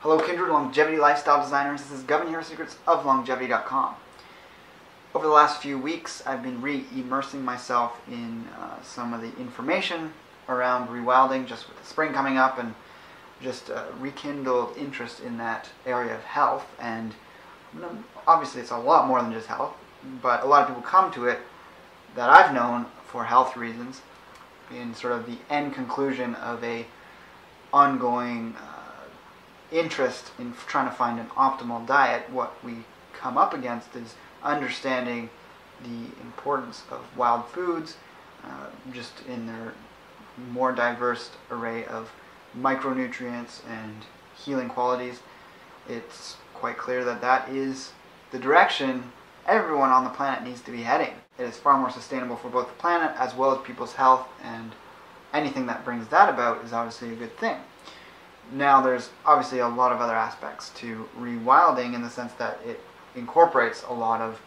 Hello kindred longevity lifestyle designers, this is Gavin here, secretsoflongevity.com. Over the last few weeks I've been re-immersing myself in some of the information around rewilding, just with the spring coming up, and just rekindled interest in that area of health. And obviously it's a lot more than just health, but a lot of people come to it that I've known for health reasons, in sort of the end conclusion of a ongoing interest in trying to find an optimal diet. What we come up against is understanding the importance of wild foods, just in their more diverse array of micronutrients and healing qualities. It's quite clear that that is the direction everyone on the planet needs to be heading. It is far more sustainable for both the planet as well as people's health, and anything that brings that about is obviously a good thing. Now, there's obviously a lot of other aspects to rewilding, in the sense that it incorporates a lot of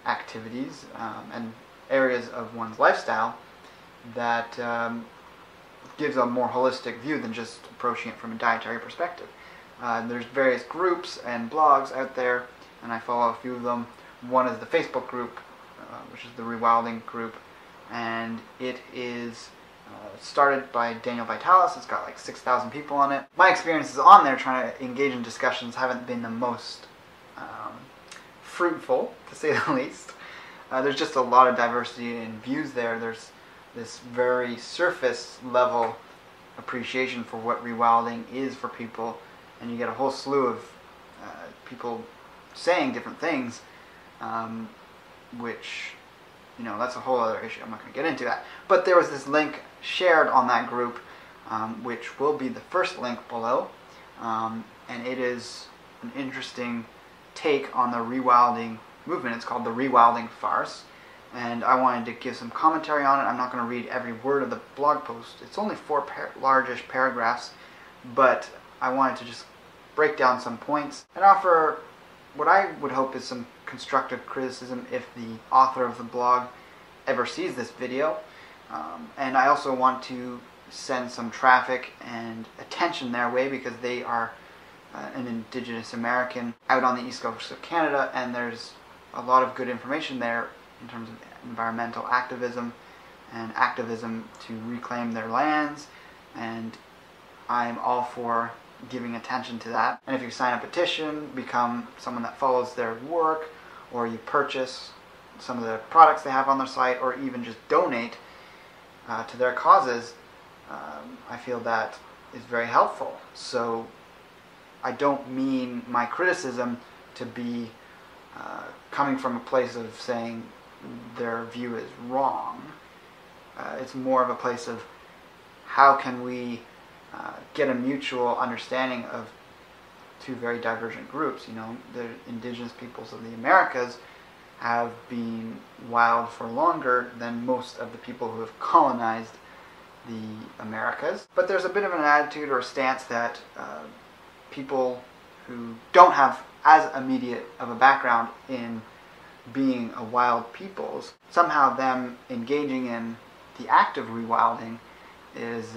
activities and areas of one's lifestyle that gives a more holistic view than just approaching it from a dietary perspective. There's various groups and blogs out there, and I follow a few of them. One is the Facebook group, which is the Rewilding group, and it is started by Daniel Vitalis. It's got like 6,000 people on it. My experiences on there trying to engage in discussions haven't been the most fruitful, to say the least. There's just a lot of diversity in views there. There's this very surface level appreciation for what rewilding is for people, and you get a whole slew of people saying different things, which, you know, that's a whole other issue. I'm not going to get into that. But there was this link shared on that group, which will be the first link below, and it is an interesting take on the rewilding movement. It's called the Rewilding Farce, and I wanted to give some commentary on it. I'm not going to read every word of the blog post. It's only 4 largish paragraphs, but I wanted to just break down some points and offer what I would hope is some constructive criticism if the author of the blog ever sees this video. And I also want to send some traffic and attention their way, because they are an Indigenous American out on the east coast of Canada, and there's a lot of good information there in terms of environmental activism and activism to reclaim their lands, and I'm all for giving attention to that. And if you sign a petition, become someone that follows their work, or you purchase some of the products they have on their site, or even just donate to their causes, I feel that is very helpful. So I don't mean my criticism to be coming from a place of saying their view is wrong. It's more of a place of how can we get a mutual understanding of two very divergent groups. You know, the indigenous peoples of the Americas have been wild for longer than most of the people who have colonized the Americas. But there's a bit of an attitude or a stance that people who don't have as immediate of a background in being a wild peoples, somehow them engaging in the act of rewilding is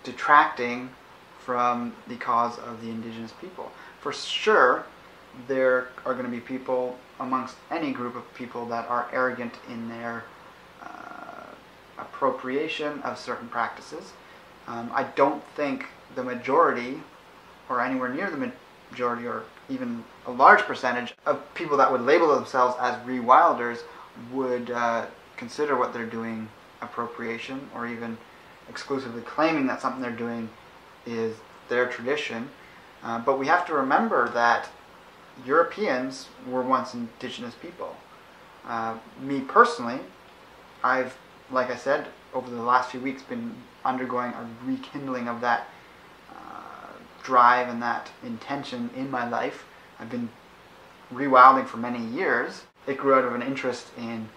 detracting from the cause of the indigenous people. For sure, there are going to be people amongst any group of people that are arrogant in their appropriation of certain practices. I don't think the majority, or anywhere near the majority, or even a large percentage of people that would label themselves as rewilders would consider what they're doing appropriation, or even exclusively claiming that something they're doing is their tradition. But we have to remember that Europeans were once indigenous people. Me personally, I've, like I said, over the last few weeks been undergoing a rekindling of that drive and that intention in my life. I've been rewilding for many years. It grew out of an interest in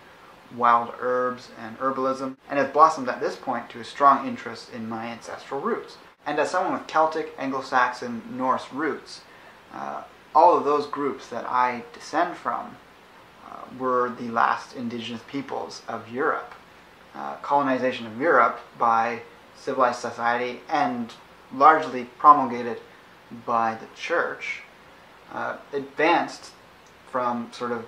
wild herbs and herbalism, and has blossomed at this point to a strong interest in my ancestral roots. And as someone with Celtic, Anglo-Saxon, Norse roots, all of those groups that I descend from were the last indigenous peoples of Europe. Colonization of Europe by civilized society, and largely promulgated by the church advanced from sort of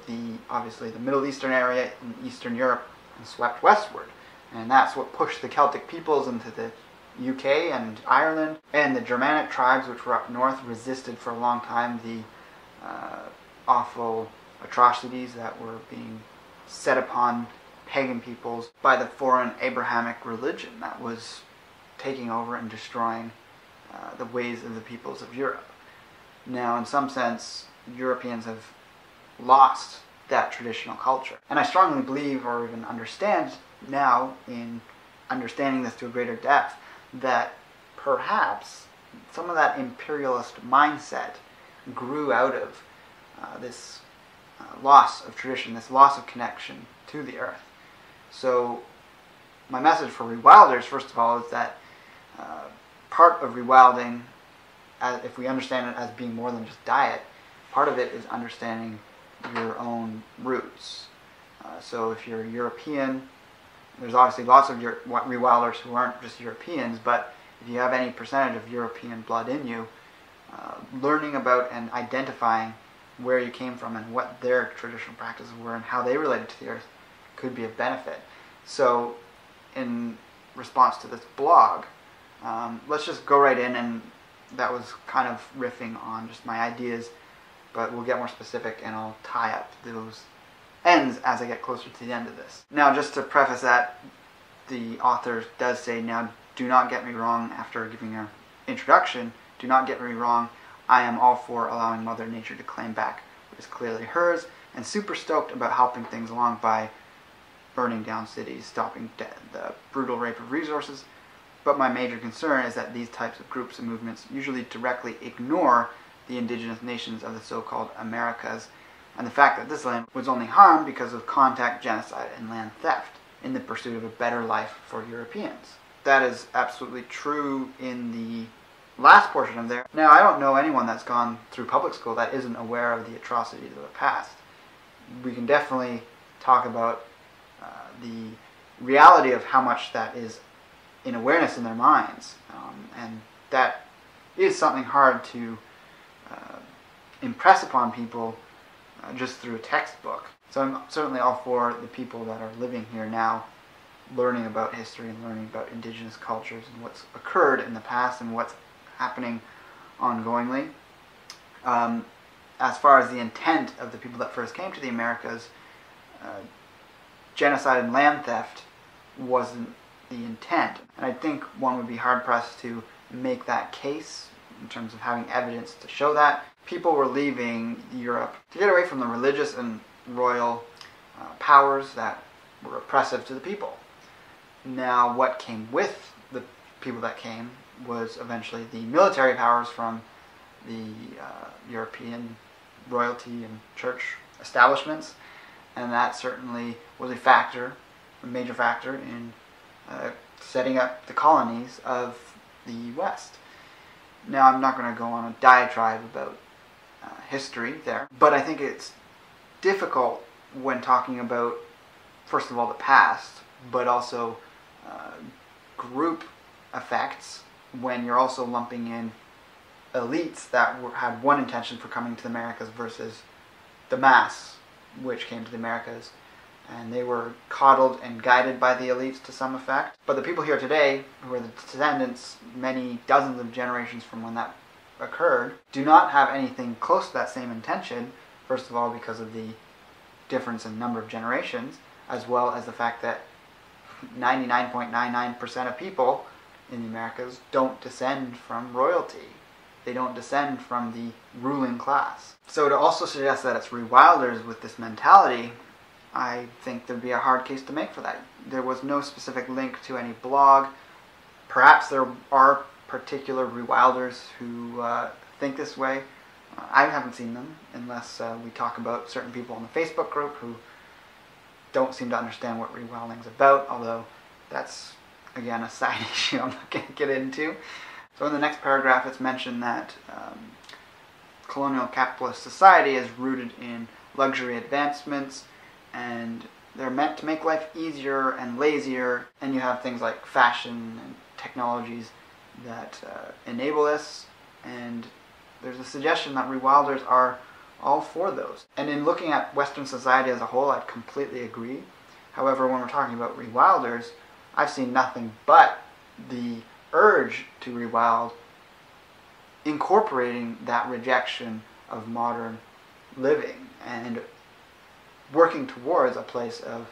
obviously the Middle Eastern area in Eastern Europe and swept westward. And that's what pushed the Celtic peoples into the UK and Ireland. And the Germanic tribes, which were up north, resisted for a long time the awful atrocities that were being set upon pagan peoples by the foreign Abrahamic religion that was taking over and destroying the ways of the peoples of Europe. Now, in some sense, Europeans have lost that traditional culture. And I strongly believe, or even understand now, in understanding this to a greater depth, that perhaps some of that imperialist mindset grew out of this loss of tradition, this loss of connection to the earth. So my message for rewilders, first of all, is that part of rewilding, if we understand it as being more than just diet, part of it is understanding your own roots. So if you're European, there's obviously lots of rewilders who aren't just Europeans, but if you have any percentage of European blood in you, learning about and identifying where you came from and what their traditional practices were and how they related to the earth could be of benefit. So in response to this blog, let's just go right in, and that was kind of riffing on just my ideas, but we'll get more specific and I'll tie up those ends as I get closer to the end of this. Now, just to preface that, the author does say, now do not get me wrong, after giving an introduction, do not get me wrong, I am all for allowing Mother Nature to claim back what is clearly hers, and super stoked about helping things along by burning down cities, stopping the brutal rape of resources. But my major concern is that these types of groups and movements usually directly ignore the indigenous nations of the so-called Americas, and the fact that this land was only harmed because of contact, genocide, and land theft in the pursuit of a better life for Europeans. That is absolutely true in the last portion of there. Now, I don't know anyone that's gone through public school that isn't aware of the atrocities of the past. We can definitely talk about the reality of how much that is in awareness in their minds, and that is something hard to impress upon people just through a textbook. So I'm certainly all for the people that are living here now, learning about history and learning about indigenous cultures and what's occurred in the past and what's happening ongoingly. As far as the intent of the people that first came to the Americas, genocide and land theft wasn't the intent. And I think one would be hard-pressed to make that case in terms of having evidence to show that. People were leaving Europe to get away from the religious and royal powers that were oppressive to the people. Now, what came with the people that came was eventually the military powers from the European royalty and church establishments, and that certainly was a major factor in setting up the colonies of the West. Now, I'm not going to go on a diatribe about history there, but I think it's difficult when talking about, first of all, the past, but also group effects, when you're also lumping in elites that had one intention for coming to the Americas versus the mass which came to the Americas. And they were coddled and guided by the elites to some effect. But the people here today, who are the descendants many dozens of generations from when that occurred, do not have anything close to that same intention, first of all because of the difference in number of generations, as well as the fact that 99.99% of people in the Americas don't descend from royalty. They don't descend from the ruling class. So to also suggest that it's rewilders with this mentality, I think there'd be a hard case to make for that. There was no specific link to any blog. Perhaps there are particular rewilders who think this way. I haven't seen them unless we talk about certain people in the Facebook group who don't seem to understand what rewilding's about, although that's, again, a side issue I'm not going to get into. So in the next paragraph, it's mentioned that colonial capitalist society is rooted in luxury advancements, and they're meant to make life easier and lazier, and you have things like fashion and technologies that enable this, and there's a suggestion that rewilders are all for those. And in looking at Western society as a whole, I'd completely agree. However, when we're talking about rewilders, I've seen nothing but the urge to rewild incorporating that rejection of modern living and working towards a place of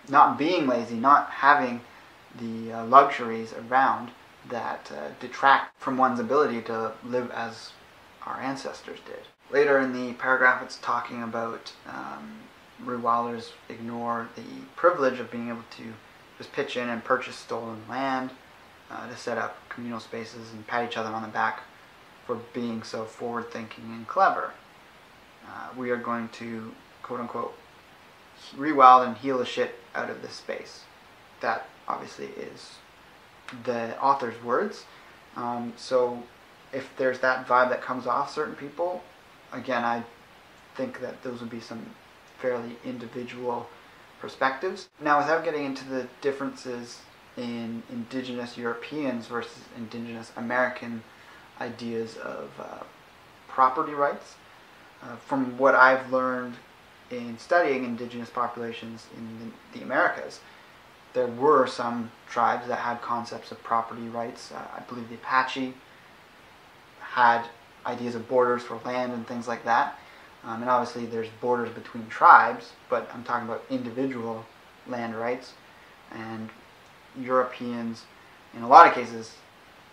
not being lazy, not having the luxuries around that detract from one's ability to live as our ancestors did. Later in the paragraph, it's talking about rewilders ignore the privilege of being able to just pitch in and purchase stolen land to set up communal spaces and pat each other on the back for being so forward-thinking and clever. We are going to, quote-unquote, rewild and heal the shit out of this space. That obviously is the author's words. So if there's that vibe that comes off certain people, again, I think that those would be some fairly individual perspectives. Now, without getting into the differences in indigenous Europeans versus indigenous American ideas of property rights, from what I've learned in studying indigenous populations in the Americas, there were some tribes that had concepts of property rights. I believe the Apache had ideas of borders for land and things like that. And obviously there's borders between tribes, but I'm talking about individual land rights. And Europeans, in a lot of cases,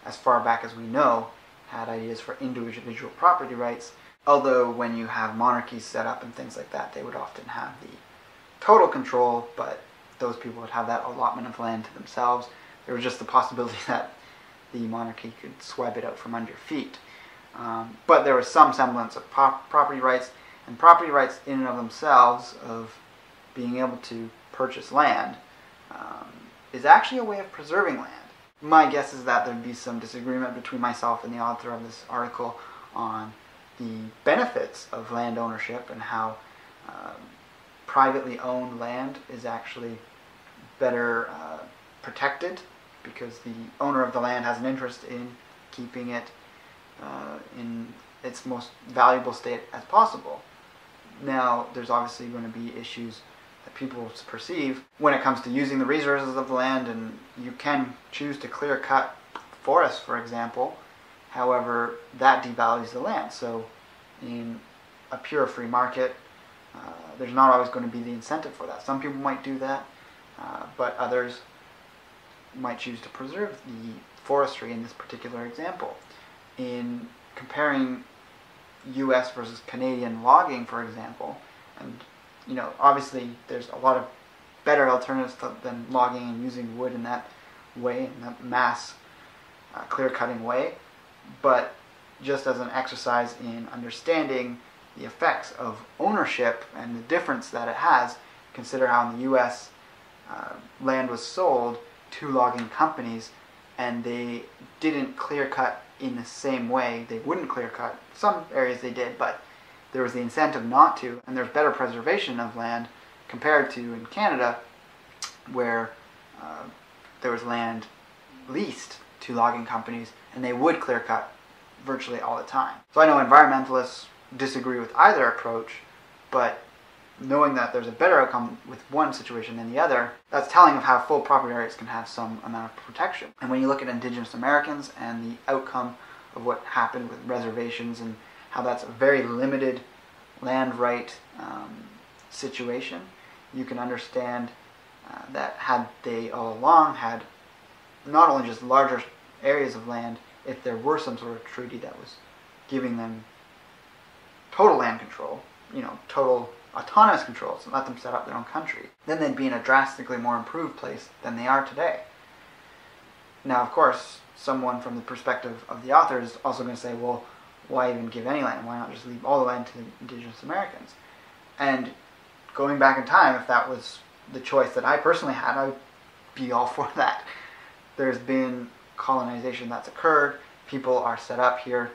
as far back as we know, had ideas for individual property rights. Although when you have monarchies set up and things like that, they would often have the total control, but those people would have that allotment of land to themselves. There was just the possibility that the monarchy could swipe it out from under your feet. But there was some semblance of property rights, and property rights in and of themselves, of being able to purchase land, is actually a way of preserving land. My guess is that there'd be some disagreement between myself and the author of this article on the benefits of land ownership and how privately owned land is actually better protected because the owner of the land has an interest in keeping it in its most valuable state as possible. Now, there's obviously going to be issues that people perceive when it comes to using the resources of the land, and you can choose to clear cut forests, for example. However, that devalues the land. So in a pure free market, there's not always going to be the incentive for that. Some people might do that, but others might choose to preserve the forestry in this particular example. In comparing U.S. versus Canadian logging, for example, and obviously there's a lot of better alternatives than logging and using wood in that way, in that mass clear-cutting way, but just as an exercise in understanding the effects of ownership and the difference that it has, consider how in the U.S. Land was sold to logging companies, and they didn't clear-cut in the same way. They wouldn't clear-cut. Some areas they did, but there was the incentive not to, and there's better preservation of land compared to in Canada, where there was land leased to logging companies, and they would clear cut virtually all the time. So I know environmentalists disagree with either approach, but knowing that there's a better outcome with one situation than the other, that's telling of how full property rights can have some amount of protection. And when you look at Indigenous Americans and the outcome of what happened with reservations and how that's a very limited land right situation, you can understand that had they all along had not only just larger areas of land, if there were some sort of treaty that was giving them total land control, total autonomous control, so let them set up their own country, then they'd be in a drastically more improved place than they are today. Now, of course, someone from the perspective of the author is also going to say, well, why even give any land? Why not just leave all the land to the Indigenous Americans? And going back in time, if that was the choice that I personally had, I would be all for that. There's been colonization that's occurred. People are set up here.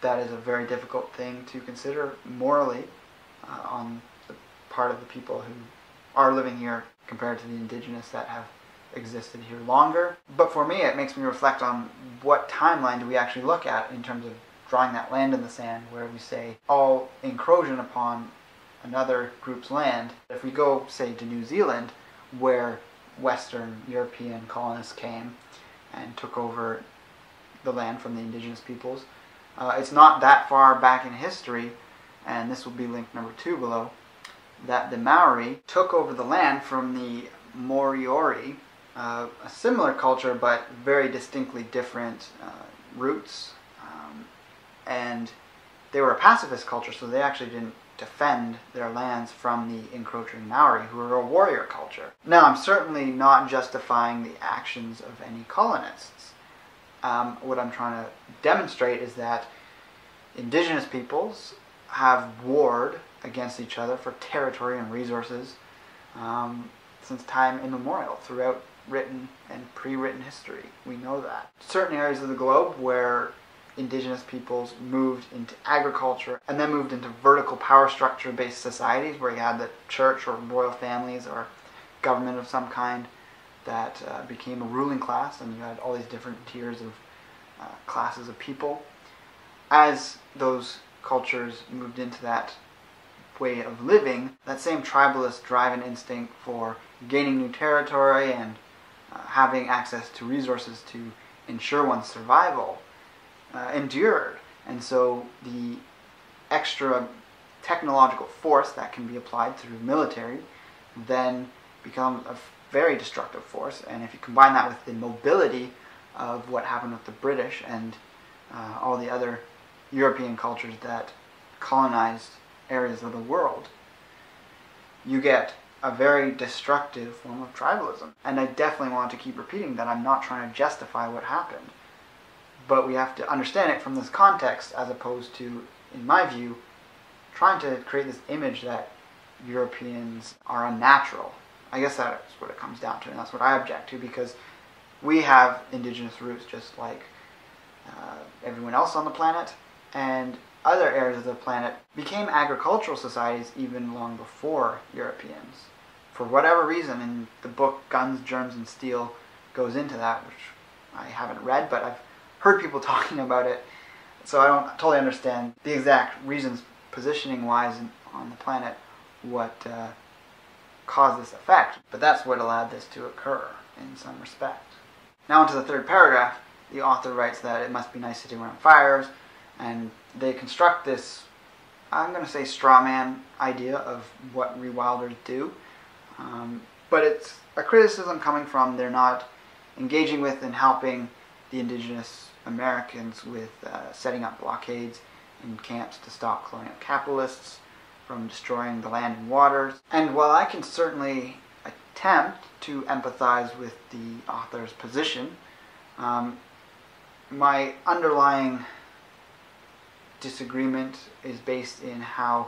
That is a very difficult thing to consider morally on the part of the people who are living here compared to the indigenous that have existed here longer. But for me, it makes me reflect on what timeline do we actually look at in terms of drawing that land in the sand where we say all encroaching upon another group's land. If we go, say, to New Zealand, where Western European colonists came and took over the land from the indigenous peoples, it's not that far back in history, and this will be link number 2 below, that the Maori took over the land from the Moriori, a similar culture but very distinctly different roots, and they were a pacifist culture, so they actually didn't defend their lands from the encroaching Maori, who were a warrior culture. Now, I'm certainly not justifying the actions of any colonists. What I'm trying to demonstrate is that indigenous peoples have warred against each other for territory and resources since time immemorial, throughout written and pre-written history. We know that. Certain areas of the globe where indigenous peoples moved into agriculture and then moved into vertical power structure based societies where you had the church or royal families or government of some kind that became a ruling class, and you had all these different tiers of classes of people. As those cultures moved into that way of living, that same tribalist drive and instinct for gaining new territory and having access to resources to ensure one's survival endured. And so the extra technological force that can be applied through military then becomes a very destructive force. And if you combine that with the mobility of what happened with the British and all the other European cultures that colonized areas of the world, you get a very destructive form of tribalism. And I definitely want to keep repeating that I'm not trying to justify what happened. But we have to understand it from this context, as opposed to, in my view, trying to create this image that Europeans are unnatural. I guess that's what it comes down to, and that's what I object to, because we have indigenous roots just like everyone else on the planet, and other areas of the planet became agricultural societies even long before Europeans. For whatever reason, in the book Guns, Germs, and Steel goes into that, which I haven't read, but I've heard people talking about it, so I don't totally understand the exact reasons, positioning-wise on the planet, what caused this effect. But that's what allowed this to occur in some respect. Now into the third paragraph, the author writes that it must be nice sitting around fires, and they construct this, I'm going to say, straw man idea of what rewilders do. But it's a criticism coming from they're not engaging with and helping the indigenous Americans with setting up blockades in camps to stop colonial capitalists from destroying the land and waters. And while I can certainly attempt to empathize with the author's position, my underlying disagreement is based in how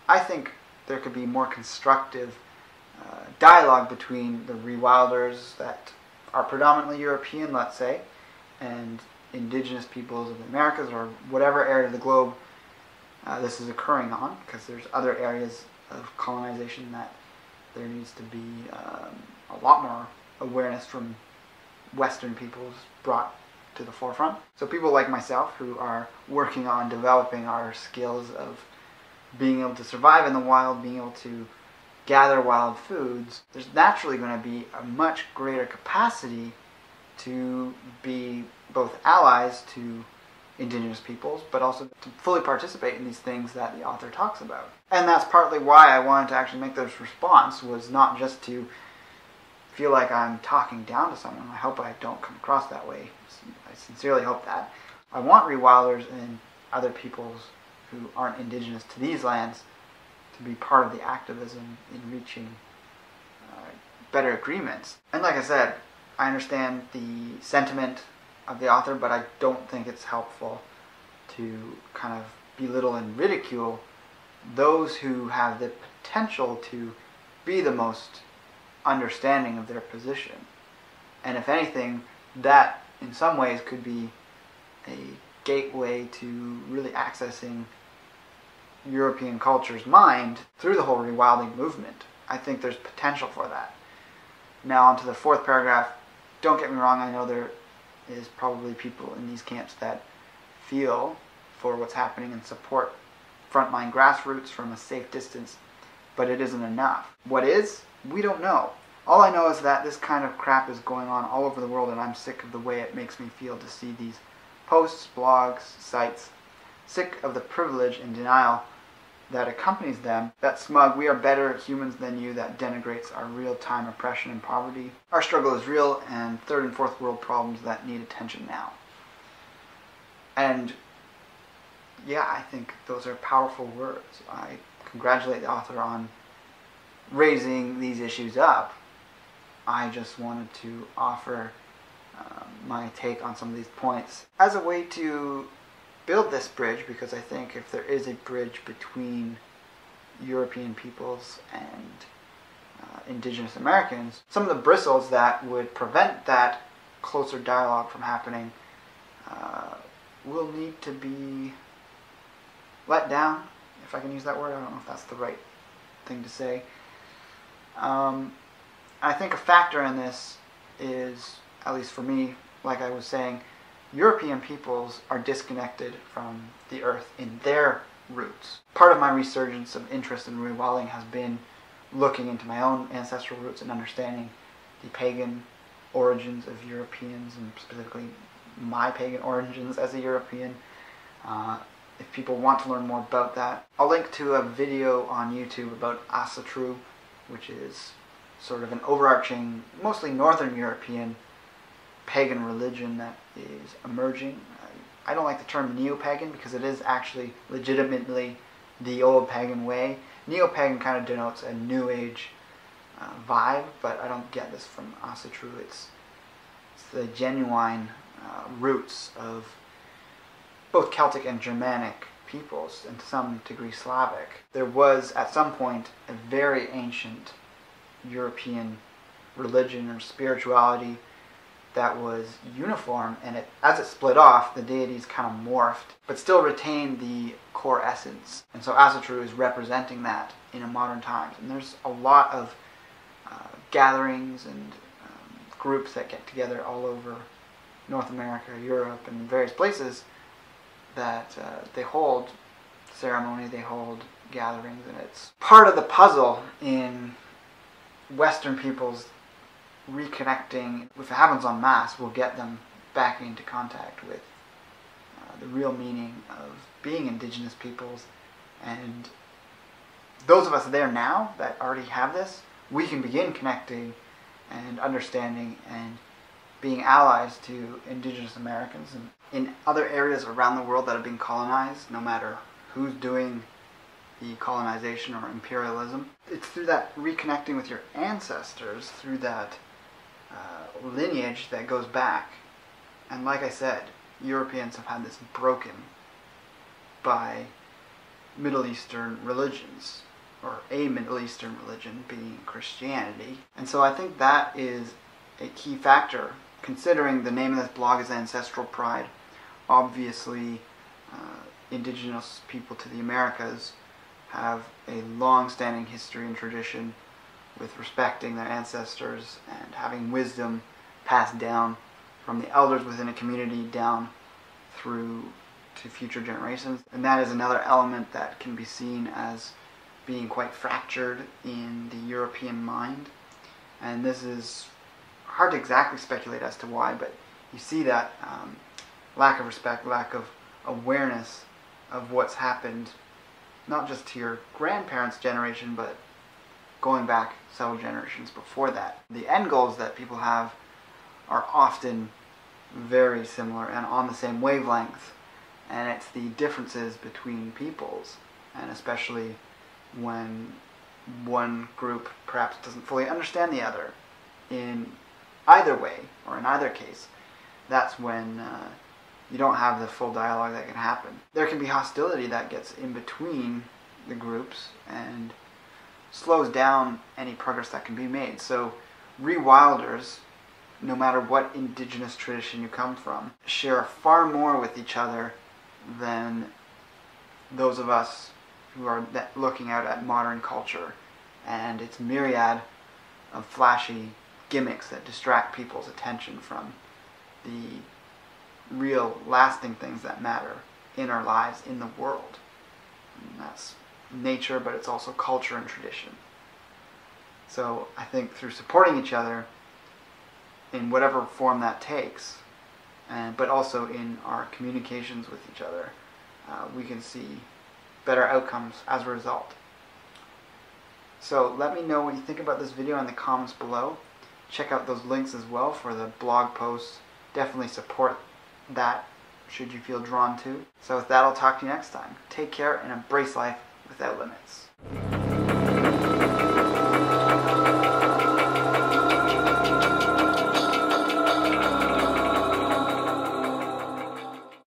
I think there could be more constructive dialogue between the rewilders that are predominantly European, let's say, and indigenous peoples of the Americas, or whatever area of the globe this is occurring on, because there's other areas of colonization that there needs to be a lot more awareness from Western peoples brought to the forefront. So people like myself who are working on developing our skills of being able to survive in the wild, being able to gather wild foods, there's naturally going to be a much greater capacity to be both allies to indigenous peoples, but also to fully participate in these things that the author talks about. And that's partly why I wanted to actually make this response, was not just to feel like I'm talking down to someone. I hope I don't come across that way. I sincerely hope that. I want rewilders and other peoples who aren't indigenous to these lands to be part of the activism in reaching better agreements. And like I said, I understand the sentiment of the author, but I don't think it's helpful to kind of belittle and ridicule those who have the potential to be the most understanding of their position. And if anything, that in some ways could be a gateway to really accessing European culture's mind through the whole rewilding movement. I think there's potential for that. Now onto the fourth paragraph. Don't get me wrong, I know there is probably people in these camps that feel for what's happening and support frontline grassroots from a safe distance, but it isn't enough. What is? We don't know. All I know is that this kind of crap is going on all over the world, and I'm sick of the way it makes me feel to see these posts, blogs, sites, sick of the privilege and denial that accompanies them, that smug, we are better humans than you, that denigrates our real-time oppression and poverty. Our struggle is real, and third and fourth world problems that need attention now. And yeah, I think those are powerful words. I congratulate the author on raising these issues up. I just wanted to offer my take on some of these points as a way to build this bridge, because I think if there is a bridge between European peoples and Indigenous Americans, some of the bristles that would prevent that closer dialogue from happening will need to be let down, if I can use that word. I don't know if that's the right thing to say. I think a factor in this is, at least for me, like I was saying, European peoples are disconnected from the earth in their roots. Part of my resurgence of interest in rewilding has been looking into my own ancestral roots and understanding the pagan origins of Europeans, and specifically my pagan origins as a European. If people want to learn more about that, I'll link to a video on YouTube about AncestralPride, which is sort of an overarching, mostly Northern European pagan religion that is emerging. I don't like the term neo-pagan because it is actually legitimately the old pagan way. Neo-pagan kind of denotes a new age vibe, but I don't get this from AncestralPride. It's the genuine roots of both Celtic and Germanic peoples, and to some degree Slavic. There was at some point a very ancient European religion or spirituality that was uniform, and as it split off, the deities kind of morphed, but still retained the core essence. And so AncestralPride is representing that in a modern times. And there's a lot of gatherings and groups that get together all over North America, Europe, and various places that they hold ceremony, they hold gatherings, and it's part of the puzzle in Western peoples reconnecting. If it happens en masse, we'll get them back into contact with the real meaning of being Indigenous peoples. And those of us there now that already have this, we can begin connecting and understanding and being allies to Indigenous Americans and in other areas around the world that are being colonized, no matter who's doing the colonization or imperialism. It's through that reconnecting with your ancestors, through that lineage that goes back. And like I said, Europeans have had this broken by Middle Eastern religions, or a Middle Eastern religion being Christianity. And so I think that is a key factor, considering the name of this blog is AncestralPride. Obviously, Indigenous people to the Americas have a long-standing history and tradition with respecting their ancestors and having wisdom passed down from the elders within a community down through to future generations. And that is another element that can be seen as being quite fractured in the European mind. And this is hard to exactly speculate as to why, but you see that lack of respect, lack of awareness of what's happened, not just to your grandparents' generation, but going back several generations before that. The end goals that people have are often very similar and on the same wavelength, and it's the differences between peoples, and especially when one group perhaps doesn't fully understand the other in either way, or in either case, that's when you don't have the full dialogue that can happen. There can be hostility that gets in between the groups and slows down any progress that can be made. So rewilders, no matter what indigenous tradition you come from, share far more with each other than those of us who are looking out at modern culture and its myriad of flashy gimmicks that distract people's attention from the real lasting things that matter in our lives, in the world. And that's nature, but it's also culture and tradition. So I think through supporting each other in whatever form that takes, but also in our communications with each other, we can see better outcomes as a result. So let me know what you think about this video in the comments below. Check out those links as well for the blog posts. Definitely support that should you feel drawn to. So with that, I'll talk to you next time. Take care and embrace life without limits.